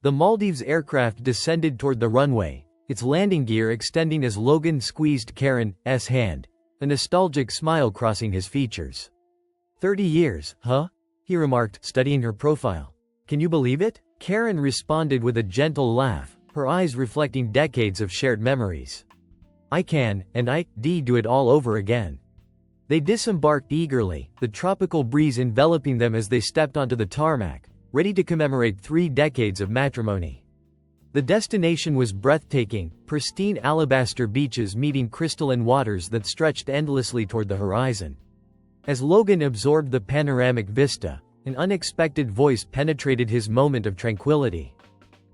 The Maldives aircraft descended toward the runway, its landing gear extending as Logan squeezed Karen's hand, a nostalgic smile crossing his features. 30 years, huh? He remarked, studying her profile. Can you believe it? Karen responded with a gentle laugh, her eyes reflecting decades of shared memories. I can, and I'd do it all over again. They disembarked eagerly, the tropical breeze enveloping them as they stepped onto the tarmac, ready to commemorate 3 decades of matrimony. The destination was breathtaking, pristine alabaster beaches meeting crystalline waters that stretched endlessly toward the horizon. As Logan absorbed the panoramic vista, an unexpected voice penetrated his moment of tranquility.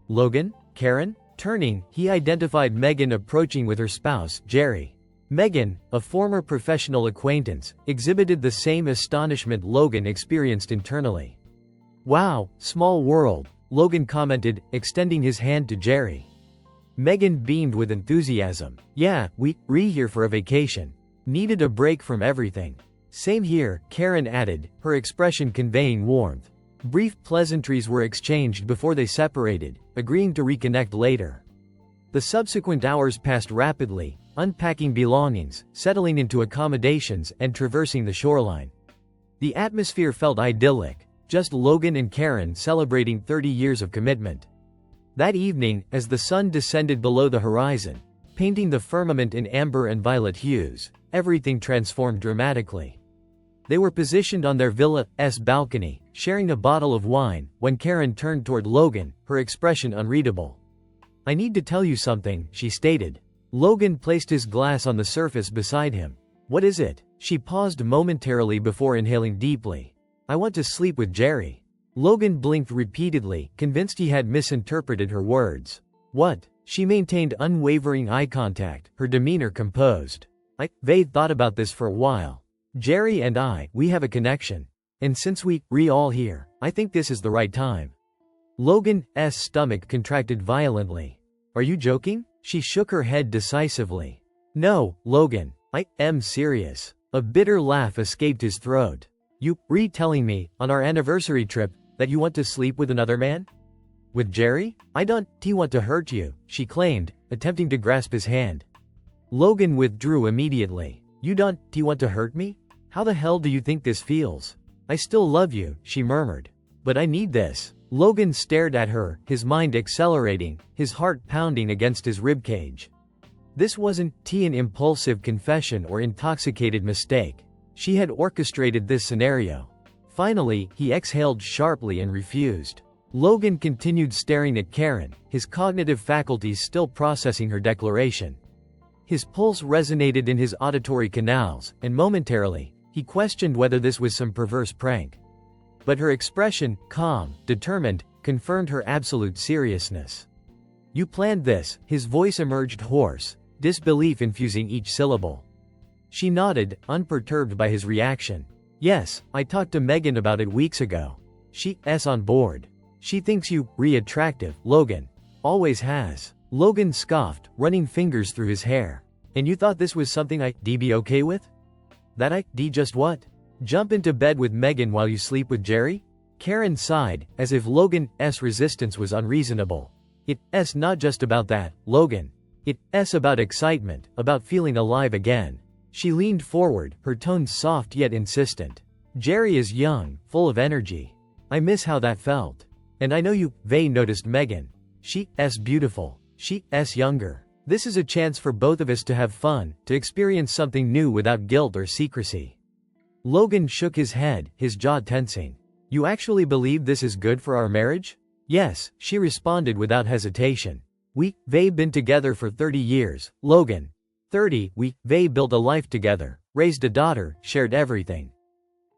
Logan? Karen? Turning, he identified Megan approaching with her spouse, Jerry. Megan, a former professional acquaintance, exhibited the same astonishment Logan experienced internally. Wow, small world, Logan commented, extending his hand to Jerry. Megan beamed with enthusiasm. Yeah, we're here for a vacation. Needed a break from everything. Same here, Karen added, her expression conveying warmth. Brief pleasantries were exchanged before they separated, agreeing to reconnect later. The subsequent hours passed rapidly, unpacking belongings, settling into accommodations, and traversing the shoreline. The atmosphere felt idyllic, just Logan and Karen celebrating 30 years of commitment. That evening, as the sun descended below the horizon, painting the firmament in amber and violet hues, everything transformed dramatically. They were positioned on their villa's balcony, sharing a bottle of wine, when Karen turned toward Logan, her expression unreadable. I need to tell you something, she stated. Logan placed his glass on the surface beside him. What is it? She paused momentarily before inhaling deeply. I want to sleep with Jerry. Logan blinked repeatedly, convinced he had misinterpreted her words. What? She maintained unwavering eye contact, her demeanor composed. They thought about this for a while. Jerry and we have a connection. And since we're all here, I think this is the right time. Logan's stomach contracted violently. Are you joking? She shook her head decisively. No, Logan, I am serious. A bitter laugh escaped his throat. You telling me, on our anniversary trip, that you want to sleep with another man? With Jerry? I don't want to hurt you, she claimed, attempting to grasp his hand. Logan withdrew immediately. You don't want to hurt me? How the hell do you think this feels? I still love you, she murmured. But I need this. Logan stared at her, his mind accelerating, his heart pounding against his ribcage. This wasn't an impulsive confession or intoxicated mistake. She had orchestrated this scenario. Finally, he exhaled sharply and refused. Logan continued staring at Karen, his cognitive faculties still processing her declaration. His pulse resonated in his auditory canals, and momentarily, he questioned whether this was some perverse prank. But her expression, calm, determined, confirmed her absolute seriousness. You planned this, his voice emerged hoarse, disbelief infusing each syllable. She nodded, unperturbed by his reaction. Yes, I talked to Megan about it weeks ago. She's on board. She thinks you're attractive, Logan. Always has. Logan scoffed, running fingers through his hair. And you thought this was something I'd be okay with? That I'd just what? Jump into bed with Megan while you sleep with Jerry? Karen sighed, as if Logan's resistance was unreasonable. It's not just about that, Logan. It's about excitement, about feeling alive again. She leaned forward, her tone soft yet insistent. Jerry is young, full of energy. I miss how that felt. And I know they noticed Megan. She's beautiful. She's younger. This is a chance for both of us to have fun, to experience something new without guilt or secrecy. Logan shook his head, his jaw tensing. You actually believe this is good for our marriage? Yes, she responded without hesitation. They've been together for 30 years, Logan. 30, they built a life together, raised a daughter, shared everything.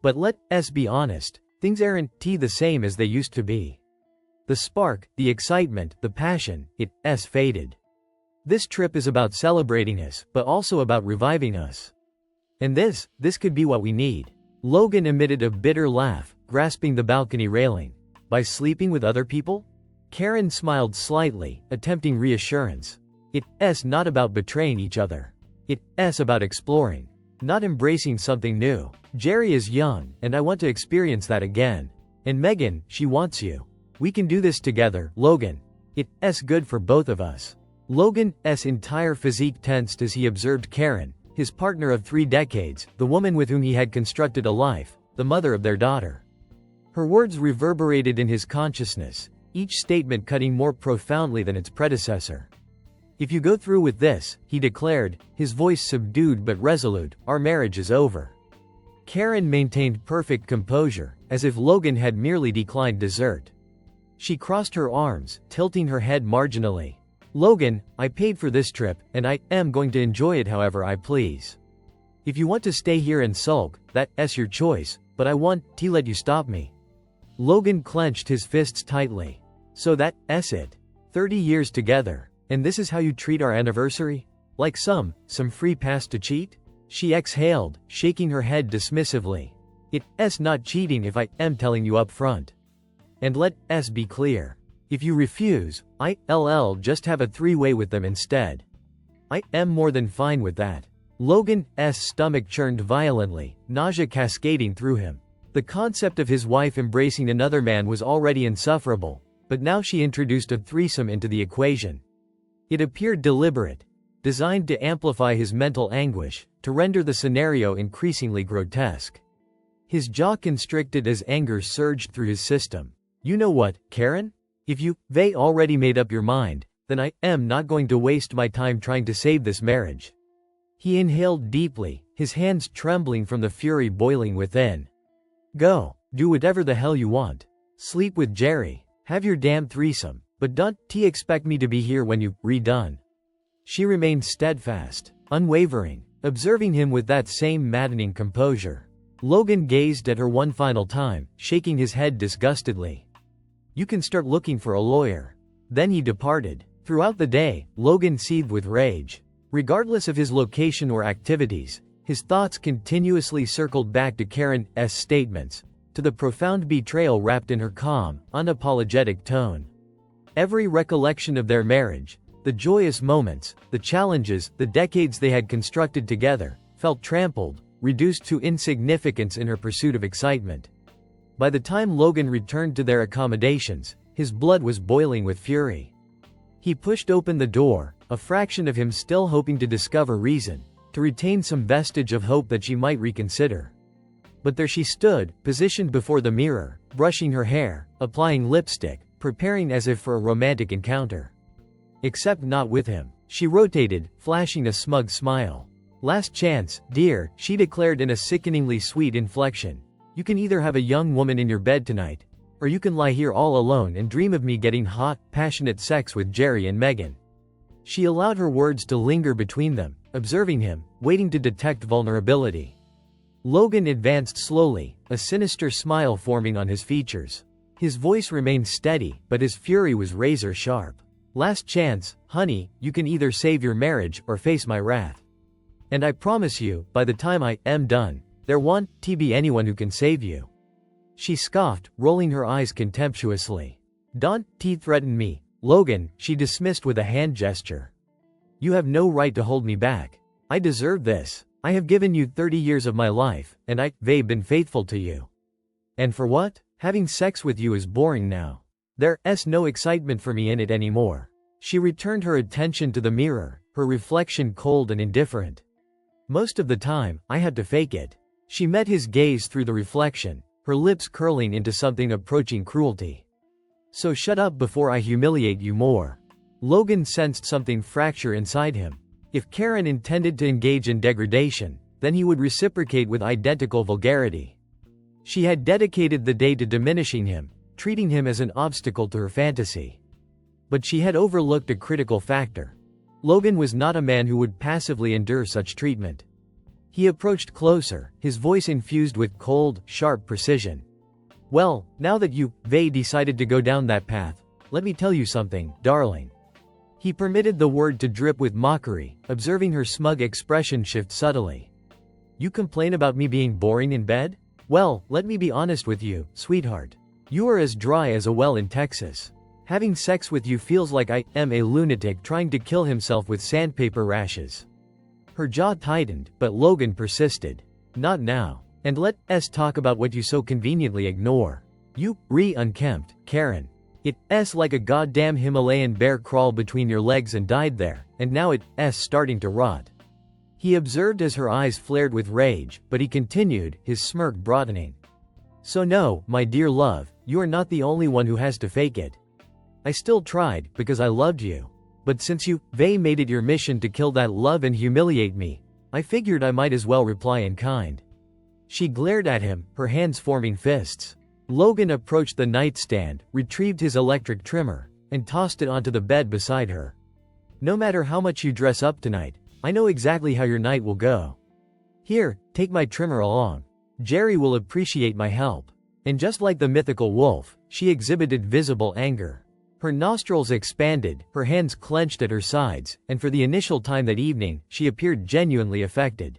But let's be honest, things aren't the same as they used to be. The spark, the excitement, the passion, it's faded. This trip is about celebrating us, but also about reviving us. And this could be what we need. Logan emitted a bitter laugh, grasping the balcony railing. By sleeping with other people? Karen smiled slightly, attempting reassurance. It's not about betraying each other. It's about exploring, not embracing something new. Jerry is young, and I want to experience that again. And Megan, she wants you. We can do this together, Logan. It's good for both of us. Logan's entire physique tensed as he observed Karen, his partner of 3 decades, the woman with whom he had constructed a life, the mother of their daughter. Her words reverberated in his consciousness, each statement cutting more profoundly than its predecessor. If you go through with this, he declared, his voice subdued but resolute, our marriage is over. Karen maintained perfect composure, as if Logan had merely declined dessert. She crossed her arms, tilting her head marginally. Logan, I paid for this trip, and I am going to enjoy it however I please. If you want to stay here and sulk, that's your choice, but I want to let you stop me. Logan clenched his fists tightly. So that's it. 30 years together, and this is how you treat our anniversary? Like some free pass to cheat? She exhaled, shaking her head dismissively. It's not cheating if I am telling you up front. And let's be clear. If you refuse, I'll just have a 3-way with them instead. I am more than fine with that. Logan's stomach churned violently, nausea cascading through him. The concept of his wife embracing another man was already insufferable, but now she introduced a threesome into the equation. It appeared deliberate, designed to amplify his mental anguish, to render the scenario increasingly grotesque. His jaw constricted as anger surged through his system. You know what, Karen? If they already made up your mind, then I am not going to waste my time trying to save this marriage. He inhaled deeply, his hands trembling from the fury boiling within. Go, do whatever the hell you want. Sleep with Jerry, have your damn threesome, but don't expect me to be here when you're redone. She remained steadfast, unwavering, observing him with that same maddening composure. Logan gazed at her one final time, shaking his head disgustedly. You can start looking for a lawyer. Then he departed. Throughout the day, Logan seethed with rage. Regardless of his location or activities, his thoughts continuously circled back to Karen's statements, to the profound betrayal wrapped in her calm, unapologetic tone. Every recollection of their marriage, the joyous moments, the challenges, the decades they had constructed together, felt trampled, reduced to insignificance in her pursuit of excitement. By the time Logan returned to their accommodations, his blood was boiling with fury. He pushed open the door, a fraction of him still hoping to discover reason, to retain some vestige of hope that she might reconsider. But there she stood, positioned before the mirror, brushing her hair, applying lipstick, preparing as if for a romantic encounter. Except not with him. She rotated, flashing a smug smile. Last chance, dear, she declared in a sickeningly sweet inflection. You can either have a young woman in your bed tonight, or you can lie here all alone and dream of me getting hot, passionate sex with Jerry and Megan. She allowed her words to linger between them, observing him, waiting to detect vulnerability. Logan advanced slowly, a sinister smile forming on his features. His voice remained steady, but his fury was razor sharp. Last chance, honey, you can either save your marriage or face my wrath. And I promise you, by the time I am done, there won't be anyone who can save you. She scoffed, rolling her eyes contemptuously. Don't threaten me, Logan, she dismissed with a hand gesture. You have no right to hold me back. I deserve this. I have given you 30 years of my life, and I've been faithful to you. And for what? Having sex with you is boring now. There's no excitement for me in it anymore. She returned her attention to the mirror, her reflection cold and indifferent. Most of the time, I had to fake it. She met his gaze through the reflection, her lips curling into something approaching cruelty. So shut up before I humiliate you more. Logan sensed something fracture inside him. If Karen intended to engage in degradation, then he would reciprocate with identical vulgarity. She had dedicated the day to diminishing him, treating him as an obstacle to her fantasy. But she had overlooked a critical factor. Logan was not a man who would passively endure such treatment. He approached closer, his voice infused with cold, sharp precision. Well, now that you decided to go down that path, let me tell you something, darling. He permitted the word to drip with mockery, observing her smug expression shift subtly. You complain about me being boring in bed? Well, let me be honest with you, sweetheart. You are as dry as a well in Texas. Having sex with you feels like I am a lunatic trying to kill himself with sandpaper rashes. Her jaw tightened, but Logan persisted. Not now. And let's talk about what you so conveniently ignore. You, unkempt, Karen. It's like a goddamn Himalayan bear crawled between your legs and died there, and now it's starting to rot. He observed as her eyes flared with rage, but he continued, his smirk broadening. So no, my dear love, you are not the only one who has to fake it. I still tried, because I loved you. But since you, made it your mission to kill that love and humiliate me, I figured I might as well reply in kind. She glared at him, her hands forming fists. Logan approached the nightstand, retrieved his electric trimmer, and tossed it onto the bed beside her. No matter how much you dress up tonight, I know exactly how your night will go. Here, take my trimmer along. Jerry will appreciate my help. And just like the mythical wolf, she exhibited visible anger. Her nostrils expanded, her hands clenched at her sides, and for the initial time that evening, she appeared genuinely affected.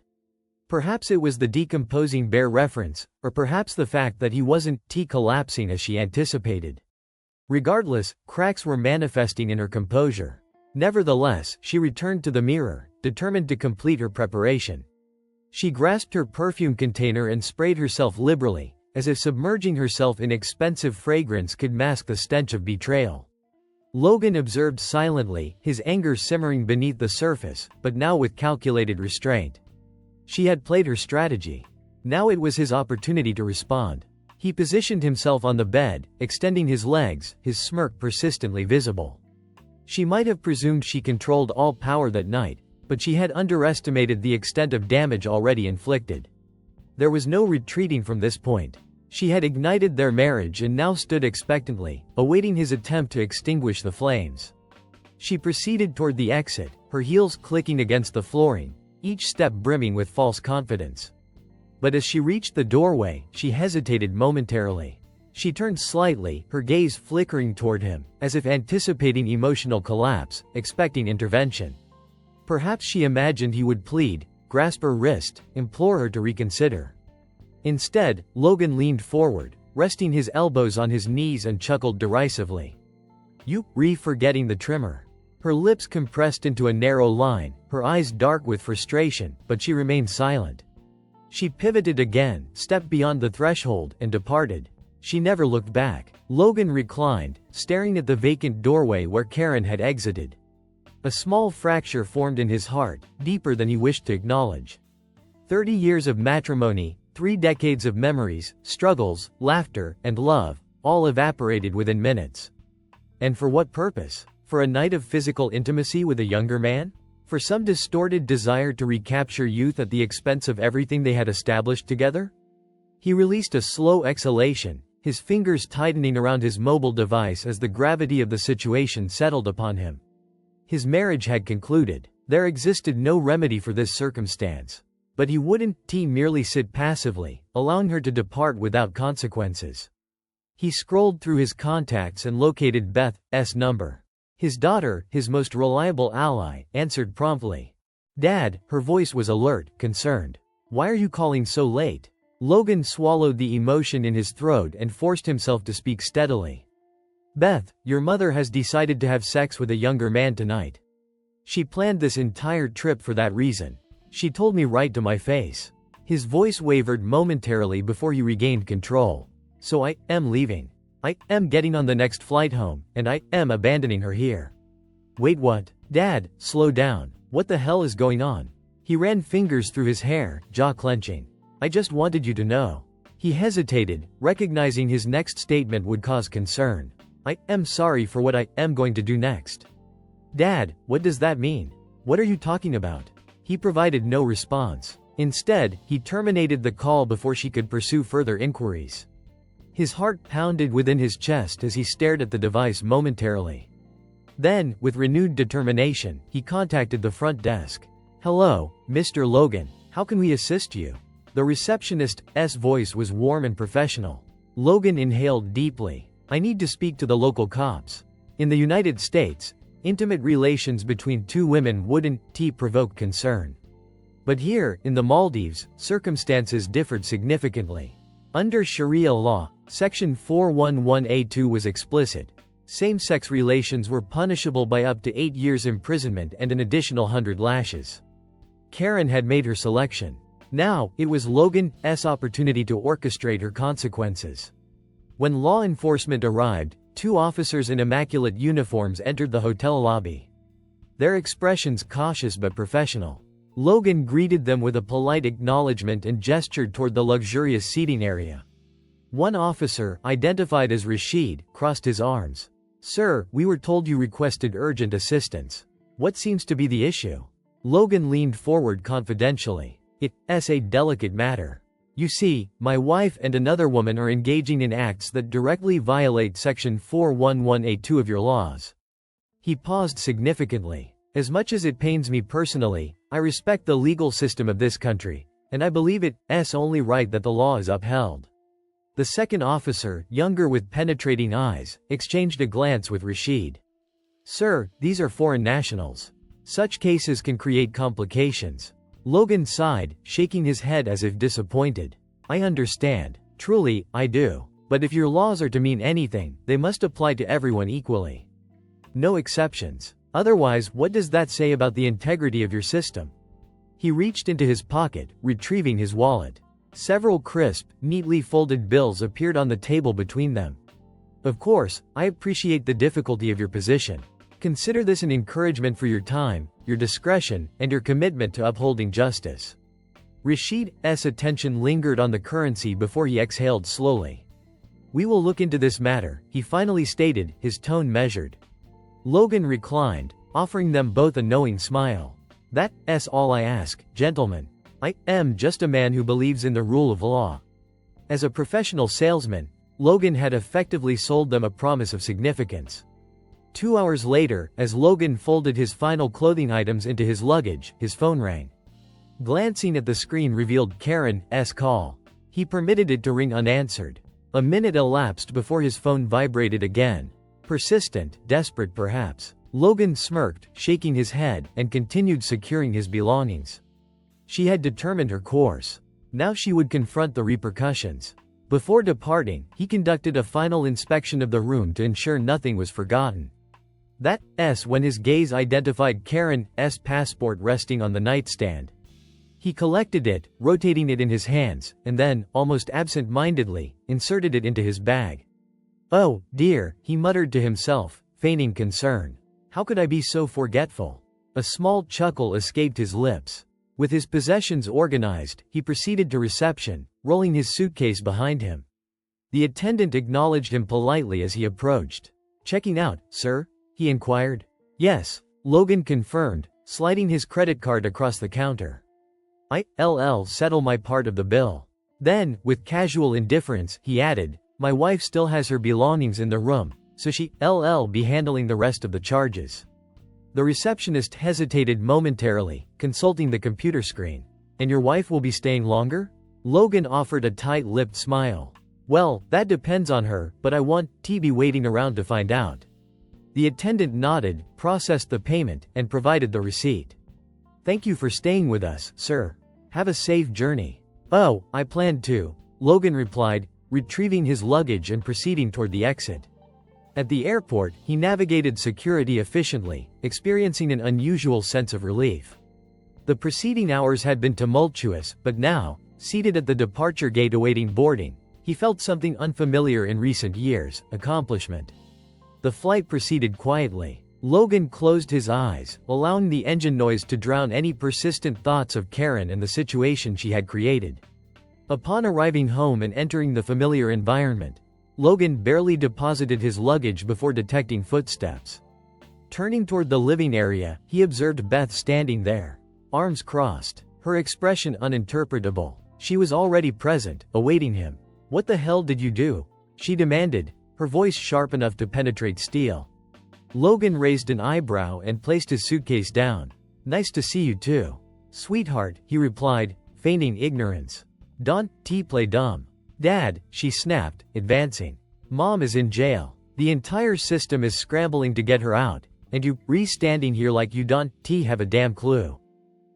Perhaps it was the decomposing bear reference, or perhaps the fact that he wasn't collapsing as she anticipated. Regardless, cracks were manifesting in her composure. Nevertheless, she returned to the mirror, determined to complete her preparation. She grasped her perfume container and sprayed herself liberally, as if submerging herself in expensive fragrance could mask the stench of betrayal. Logan observed silently, his anger simmering beneath the surface, but now with calculated restraint. She had played her strategy. Now it was his opportunity to respond. He positioned himself on the bed, extending his legs, his smirk persistently visible. She might have presumed she controlled all power that night, but she had underestimated the extent of damage already inflicted. There was no retreating from this point. She had ignited their marriage and now stood expectantly, awaiting his attempt to extinguish the flames. She proceeded toward the exit, her heels clicking against the flooring, each step brimming with false confidence. But as she reached the doorway, she hesitated momentarily. She turned slightly, her gaze flickering toward him, as if anticipating emotional collapse, expecting intervention. Perhaps she imagined he would plead, grasp her wrist, implore her to reconsider. Instead, Logan leaned forward, resting his elbows on his knees and chuckled derisively. You, forgetting the trimmer. Her lips compressed into a narrow line, her eyes dark with frustration, but she remained silent. She pivoted again, stepped beyond the threshold, and departed. She never looked back. Logan reclined, staring at the vacant doorway where Karen had exited. A small fracture formed in his heart, deeper than he wished to acknowledge. 30 years of matrimony, 3 decades of memories, struggles, laughter, and love, all evaporated within minutes. And for what purpose? For a night of physical intimacy with a younger man? For some distorted desire to recapture youth at the expense of everything they had established together? He released a slow exhalation, his fingers tightening around his mobile device as the gravity of the situation settled upon him. His marriage had concluded. There existed no remedy for this circumstance. But he wouldn't merely sit passively, allowing her to depart without consequences. He scrolled through his contacts and located Beth's number. His daughter, his most reliable ally, answered promptly. Dad, her voice was alert, concerned. Why are you calling so late? Logan swallowed the emotion in his throat and forced himself to speak steadily. Beth, your mother has decided to have sex with a younger man tonight. She planned this entire trip for that reason. She told me right to my face. His voice wavered momentarily before he regained control. So I am leaving. I am getting on the next flight home, and I am abandoning her here. Wait, what? Dad, slow down. What the hell is going on? He ran fingers through his hair, jaw clenching. I just wanted you to know. He hesitated, recognizing his next statement would cause concern. I am sorry for what I am going to do next. Dad, what does that mean? What are you talking about? He provided no response. Instead, he terminated the call before she could pursue further inquiries. His heart pounded within his chest as he stared at the device momentarily. Then, with renewed determination, he contacted the front desk. Hello, Mr. Logan, how can we assist you? The receptionist's voice was warm and professional. Logan inhaled deeply. I need to speak to the local cops. In the United States, intimate relations between 2 women wouldn't provoke concern. But here, in the Maldives, circumstances differed significantly. Under Sharia law, Section 411A2 was explicit. Same-sex relations were punishable by up to 8 years imprisonment and an additional 100 lashes. Karen had made her selection. Now, it was Logan's opportunity to orchestrate her consequences. When law enforcement arrived, Two officers in immaculate uniforms entered the hotel lobby. Their expressions cautious but professional. Logan greeted them with a polite acknowledgement and gestured toward the luxurious seating area. One officer, identified as Rashid, crossed his arms. "Sir, we were told you requested urgent assistance. What seems to be the issue?" Logan leaned forward confidentially. "It's a delicate matter. You see, my wife and another woman are engaging in acts that directly violate Section 411A2 of your laws." He paused significantly. "As much as it pains me personally, I respect the legal system of this country, and I believe it's only right that the law is upheld." The second officer, younger with penetrating eyes, exchanged a glance with Rashid. "Sir, these are foreign nationals. Such cases can create complications." Logan sighed, shaking his head as if disappointed. "I understand. Truly, I do. But if your laws are to mean anything, they must apply to everyone equally. No exceptions. Otherwise, what does that say about the integrity of your system?" He reached into his pocket, retrieving his wallet. Several crisp, neatly folded bills appeared on the table between them. "Of course, I appreciate the difficulty of your position. Consider this an encouragement for your time, your discretion, and your commitment to upholding justice." Rashid's attention lingered on the currency before he exhaled slowly. "We will look into this matter," he finally stated, his tone measured. Logan reclined, offering them both a knowing smile. "That's all I ask, gentlemen. I am just a man who believes in the rule of law." As a professional salesman, Logan had effectively sold them a promise of significance. 2 hours later, as Logan folded his final clothing items into his luggage, his phone rang. Glancing at the screen revealed Karen's call. He permitted it to ring unanswered. A minute elapsed before his phone vibrated again. Persistent, desperate perhaps. Logan smirked, shaking his head, and continued securing his belongings. She had determined her course. Now she would confront the repercussions. Before departing, he conducted a final inspection of the room to ensure nothing was forgotten. That's when his gaze identified Karen's passport resting on the nightstand. He collected it, rotating it in his hands, and then, almost absent-mindedly, inserted it into his bag. "Oh, dear," he muttered to himself, feigning concern. "How could I be so forgetful?" A small chuckle escaped his lips. With his possessions organized, he proceeded to reception, rolling his suitcase behind him. The attendant acknowledged him politely as he approached. "Checking out, sir?" he inquired. "Yes," Logan confirmed, sliding his credit card across the counter. "I'll settle my part of the bill." Then, with casual indifference, he added, "My wife still has her belongings in the room, so she'll be handling the rest of the charges." The receptionist hesitated momentarily, consulting the computer screen. "And your wife will be staying longer?" Logan offered a tight-lipped smile. "Well, that depends on her, but I won't be waiting around to find out." The attendant nodded, processed the payment, and provided the receipt. "Thank you for staying with us, sir. Have a safe journey." "Oh, I planned to," Logan replied, retrieving his luggage and proceeding toward the exit. At the airport, he navigated security efficiently, experiencing an unusual sense of relief. The preceding hours had been tumultuous, but now, seated at the departure gate awaiting boarding, he felt something unfamiliar in recent years: accomplishment. The flight proceeded quietly. Logan closed his eyes, allowing the engine noise to drown any persistent thoughts of Karen and the situation she had created. Upon arriving home and entering the familiar environment, Logan barely deposited his luggage before detecting footsteps. Turning toward the living area, he observed Beth standing there, arms crossed, her expression uninterpretable. She was already present, awaiting him. "What the hell did you do?" she demanded, her voice sharp enough to penetrate steel. Logan raised an eyebrow and placed his suitcase down. "Nice to see you too, sweetheart," he replied, feigning ignorance. "Don't play dumb." "Dad," she snapped, advancing. "Mom is in jail. The entire system is scrambling to get her out, and you standing here like you don't have a damn clue."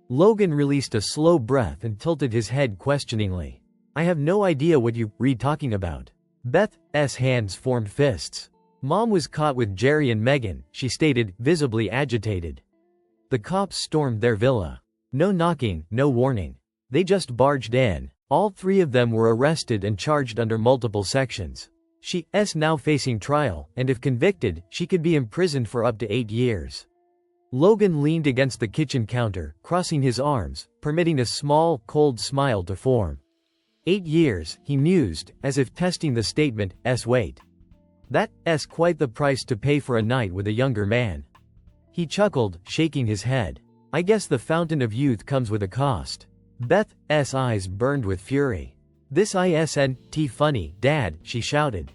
Logan released a slow breath and tilted his head questioningly. "I have no idea what you talking about." Beth's hands formed fists. "Mom was caught with Jerry and Megan," she stated, visibly agitated. "The cops stormed their villa. No knocking, no warning. They just barged in. All three of them were arrested and charged under multiple sections. She's now facing trial, and if convicted, she could be imprisoned for up to 8 years. Logan leaned against the kitchen counter, crossing his arms, permitting a small, cold smile to form. 8 years, he mused, as if testing the statement's weight. That's quite the price to pay for a night with a younger man. He chuckled, shaking his head. I guess the fountain of youth comes with a cost. Beth's eyes burned with fury. This isn't funny, Dad, she shouted.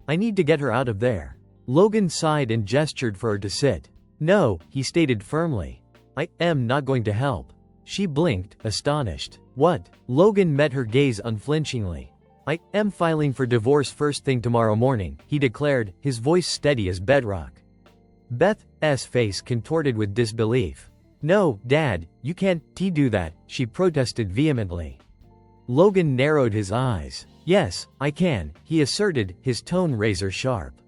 I need to get her out of there. Logan sighed and gestured for her to sit. No, he stated firmly. I am not going to help. She blinked, astonished. What? Logan met her gaze unflinchingly. I am filing for divorce first thing tomorrow morning, he declared, his voice steady as bedrock. Beth's face contorted with disbelief. No, Dad, you can't do that, she protested vehemently. Logan narrowed his eyes. Yes, I can, he asserted, his tone razor sharp.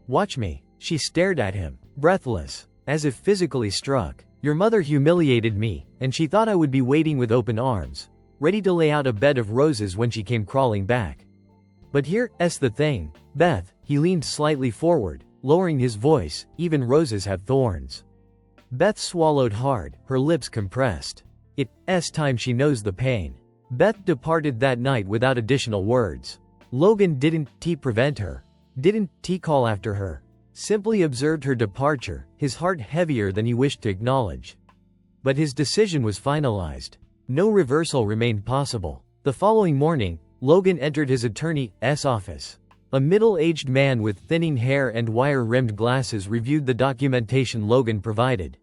Watch me. She stared at him, breathless, as if physically struck. Your mother humiliated me, and she thought I would be waiting with open arms, ready to lay out a bed of roses when she came crawling back. But here's the thing, Beth, he leaned slightly forward, lowering his voice, even roses have thorns. Beth swallowed hard, her lips compressed. It's time she knows the pain. Beth departed that night without additional words. Logan didn't prevent her. Didn't call after her. Simply observed her departure, his heart heavier than he wished to acknowledge. But his decision was finalized. No reversal remained possible. The following morning, Logan entered his attorney's office. A middle-aged man with thinning hair and wire-rimmed glasses reviewed the documentation Logan provided.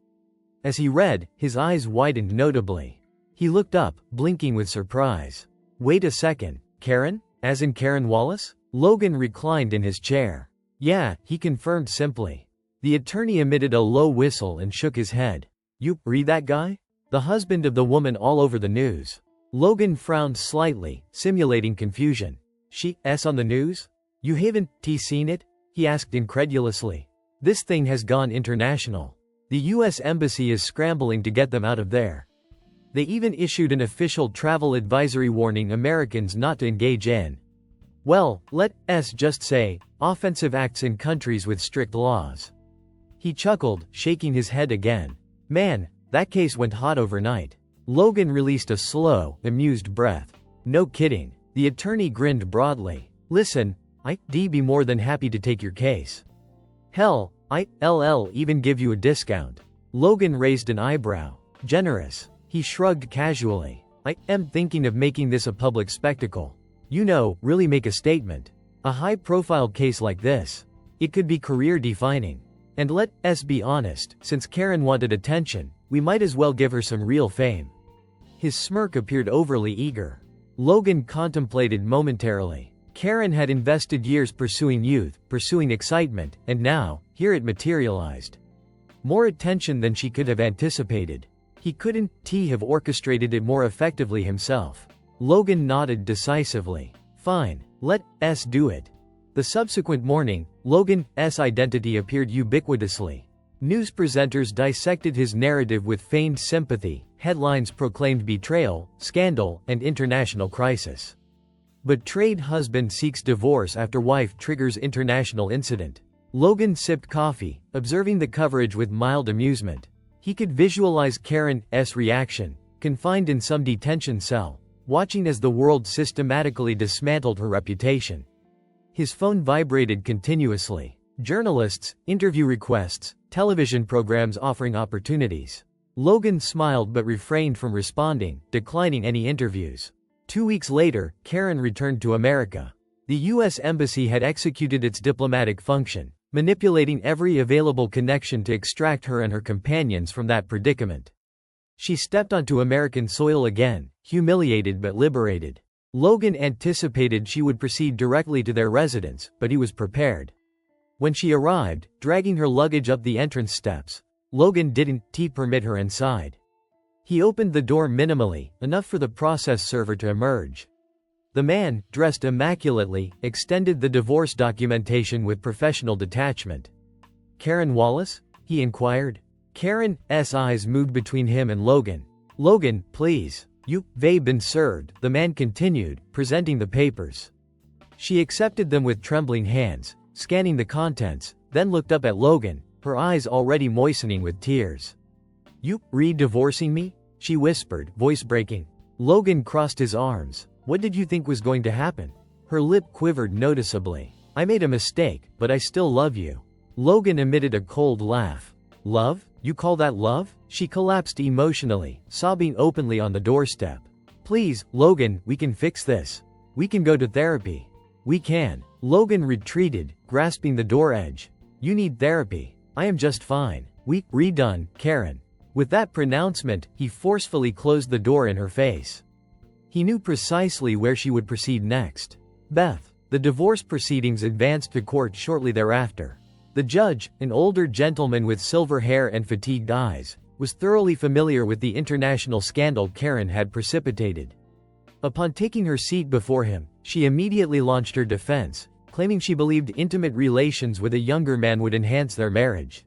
As he read, his eyes widened notably. He looked up, blinking with surprise. Wait a second, Karen? As in Karen Wallace? Logan reclined in his chair. Yeah, he confirmed simply. The attorney emitted a low whistle and shook his head. You read that guy? The husband of the woman all over the news. Logan frowned slightly, simulating confusion. She's on the news? You haven't seen it? He asked incredulously. This thing has gone international. The U.S. Embassy is scrambling to get them out of there. They even issued an official travel advisory warning Americans not to engage in. Well, let's just say, offensive acts in countries with strict laws. He chuckled, shaking his head again. Man, that case went hot overnight. Logan released a slow, amused breath. No kidding. The attorney grinned broadly. Listen, I'd be more than happy to take your case. Hell, I'll even give you a discount. Logan raised an eyebrow. Generous. He shrugged casually. I am thinking of making this a public spectacle. You know, really make a statement. A high-profile case like this. It could be career-defining. And let's be honest, since Karen wanted attention, we might as well give her some real fame. His smirk appeared overly eager. Logan contemplated momentarily. Karen had invested years pursuing youth, pursuing excitement, and now, here it materialized. More attention than she could have anticipated. He couldn't have orchestrated it more effectively himself. Logan nodded decisively. Fine, let's do it. The subsequent morning, Logan's identity appeared ubiquitously. News presenters dissected his narrative with feigned sympathy, headlines proclaimed betrayal, scandal, and international crisis. Betrayed husband seeks divorce after wife triggers international incident. Logan sipped coffee, observing the coverage with mild amusement. He could visualize Karen's reaction, confined in some detention cell, watching as the world systematically dismantled her reputation. His phone vibrated continuously. Journalists, interview requests, television programs offering opportunities. Logan smiled but refrained from responding, declining any interviews. 2 weeks later, Karen returned to America. The U.S. Embassy had executed its diplomatic function, manipulating every available connection to extract her and her companions from that predicament. She stepped onto American soil again, humiliated but liberated. Logan anticipated she would proceed directly to their residence, but he was prepared. When she arrived, dragging her luggage up the entrance steps, Logan didn't permit her inside. He opened the door minimally, enough for the process server to emerge. The man, dressed immaculately, extended the divorce documentation with professional detachment. Karen Wallace? He inquired. Karen's eyes moved between him and Logan. Logan, please. You've been served, the man continued, presenting the papers. She accepted them with trembling hands, scanning the contents, then looked up at Logan, her eyes already moistening with tears. "You re-divorcing me?" she whispered, voice breaking. Logan crossed his arms. "What did you think was going to happen?" Her lip quivered noticeably. "I made a mistake, but I still love you." Logan emitted a cold laugh. "Love? You call that love?" She collapsed emotionally, sobbing openly on the doorstep. "Please, Logan, we can fix this. We can go to therapy. We can." Logan retreated, grasping the door edge. "You need therapy. I am just fine. We redone, Karen." With that pronouncement, he forcefully closed the door in her face. He knew precisely where she would proceed next. Beth. The divorce proceedings advanced to court shortly thereafter. The judge, an older gentleman with silver hair and fatigued eyes, was thoroughly familiar with the international scandal Karen had precipitated. Upon taking her seat before him, she immediately launched her defense, claiming she believed intimate relations with a younger man would enhance their marriage.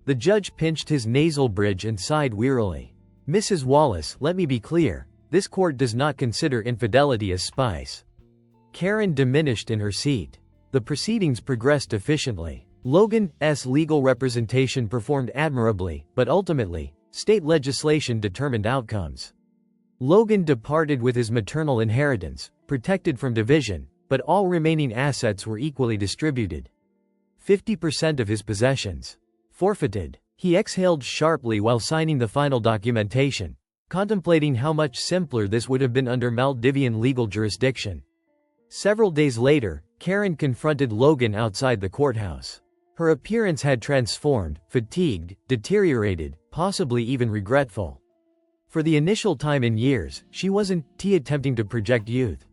The judge pinched his nasal bridge and sighed wearily. "Mrs. Wallace, let me be clear. This court does not consider infidelity as spice." Karen diminished in her seat. The proceedings progressed efficiently. Logan's legal representation performed admirably, but ultimately, state legislation determined outcomes. Logan departed with his maternal inheritance, protected from division, but all remaining assets were equally distributed. 50% of his possessions forfeited. He exhaled sharply while signing the final documentation, contemplating how much simpler this would have been under Maldivian legal jurisdiction. Several days later, Karen confronted Logan outside the courthouse. Her appearance had transformed, fatigued, deteriorated, possibly even regretful. For the initial time in years, she wasn't attempting to project youth.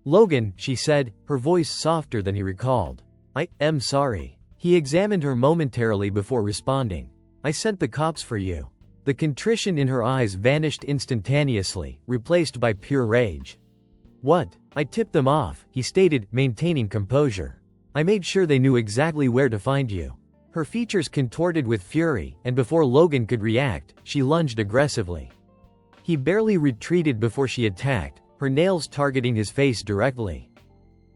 "Logan," she said, her voice softer than he recalled. "I am sorry." He examined her momentarily before responding. "I sent the cops for you." The contrition in her eyes vanished instantaneously, replaced by pure rage. "What? I tipped them off," he stated, maintaining composure. "I made sure they knew exactly where to find you." Her features contorted with fury, and before Logan could react, she lunged aggressively. He barely retreated before she attacked, her nails targeting his face directly.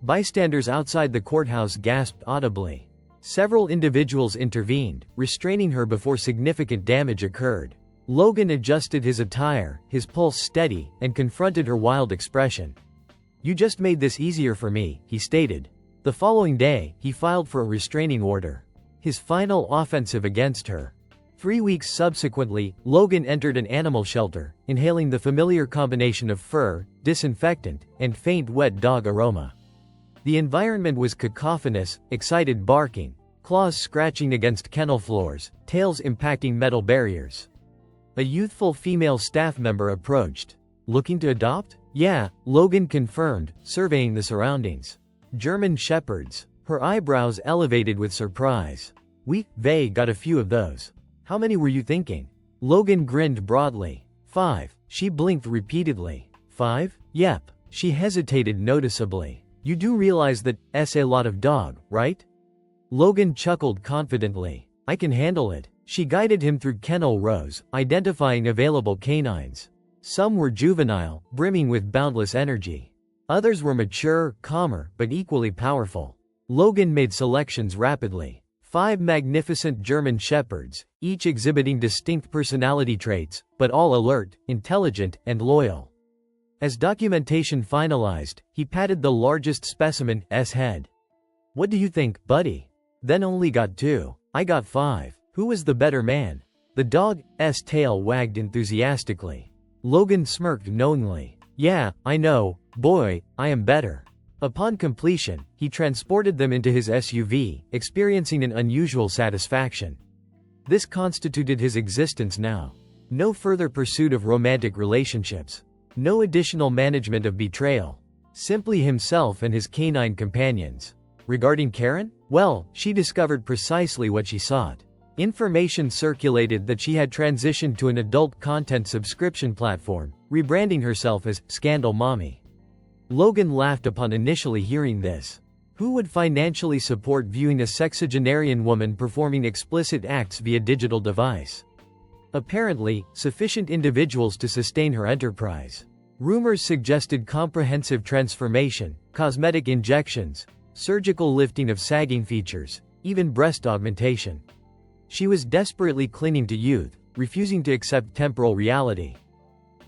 Bystanders outside the courthouse gasped audibly. Several individuals intervened, restraining her before significant damage occurred. Logan adjusted his attire, his pulse steady, and confronted her wild expression. "You just made this easier for me," he stated. The following day, he filed for a restraining order. His final offensive against her. 3 weeks subsequently, Logan entered an animal shelter, inhaling the familiar combination of fur, disinfectant, and faint wet dog aroma. The environment was cacophonous, excited barking, claws scratching against kennel floors, tails impacting metal barriers. A youthful female staff member approached. "Looking to adopt?" "Yeah," Logan confirmed, surveying the surroundings. "German shepherds." Her eyebrows elevated with surprise. "They got a few of those." "How many were you thinking?" Logan grinned broadly. 5. She blinked repeatedly. 5? Yep. She hesitated noticeably. "You do realize that's a lot of dog, right?" Logan chuckled confidently. "I can handle it." She guided him through kennel rows, identifying available canines. Some were juvenile, brimming with boundless energy. Others were mature, calmer, but equally powerful. Logan made selections rapidly. 5 magnificent German shepherds, each exhibiting distinct personality traits, but all alert, intelligent, and loyal. As documentation finalized, he patted the largest specimen's head. "What do you think, buddy?" "Then only got 2. I got 5. Who was the better man?" The dog's tail wagged enthusiastically. Logan smirked knowingly. "Yeah, I know, boy, I am better." Upon completion, he transported them into his SUV, experiencing an unusual satisfaction. This constituted his existence now. No further pursuit of romantic relationships. No additional management of betrayal. Simply himself and his canine companions. Regarding Karen? Well, she discovered precisely what she sought. Information circulated that she had transitioned to an adult content subscription platform, rebranding herself as Scandal Mommy. Logan laughed upon initially hearing this. Who would financially support viewing a sexagenarian woman performing explicit acts via digital device? Apparently, sufficient individuals to sustain her enterprise. Rumors suggested comprehensive transformation, cosmetic injections, surgical lifting of sagging features, even breast augmentation. She was desperately clinging to youth, refusing to accept temporal reality.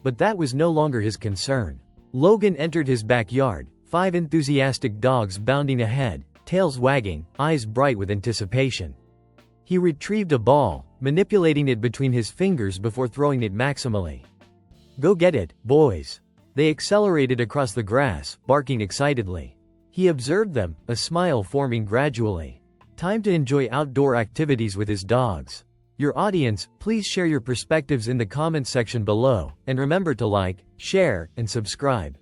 But that was no longer his concern. Logan entered his backyard, 5 enthusiastic dogs bounding ahead, tails wagging, eyes bright with anticipation. He retrieved a ball, manipulating it between his fingers before throwing it maximally. "Go get it, boys." They accelerated across the grass, barking excitedly. He observed them, a smile forming gradually. Time to enjoy outdoor activities with his dogs. Your audience, please share your perspectives in the comments section below, and remember to like, share, and subscribe.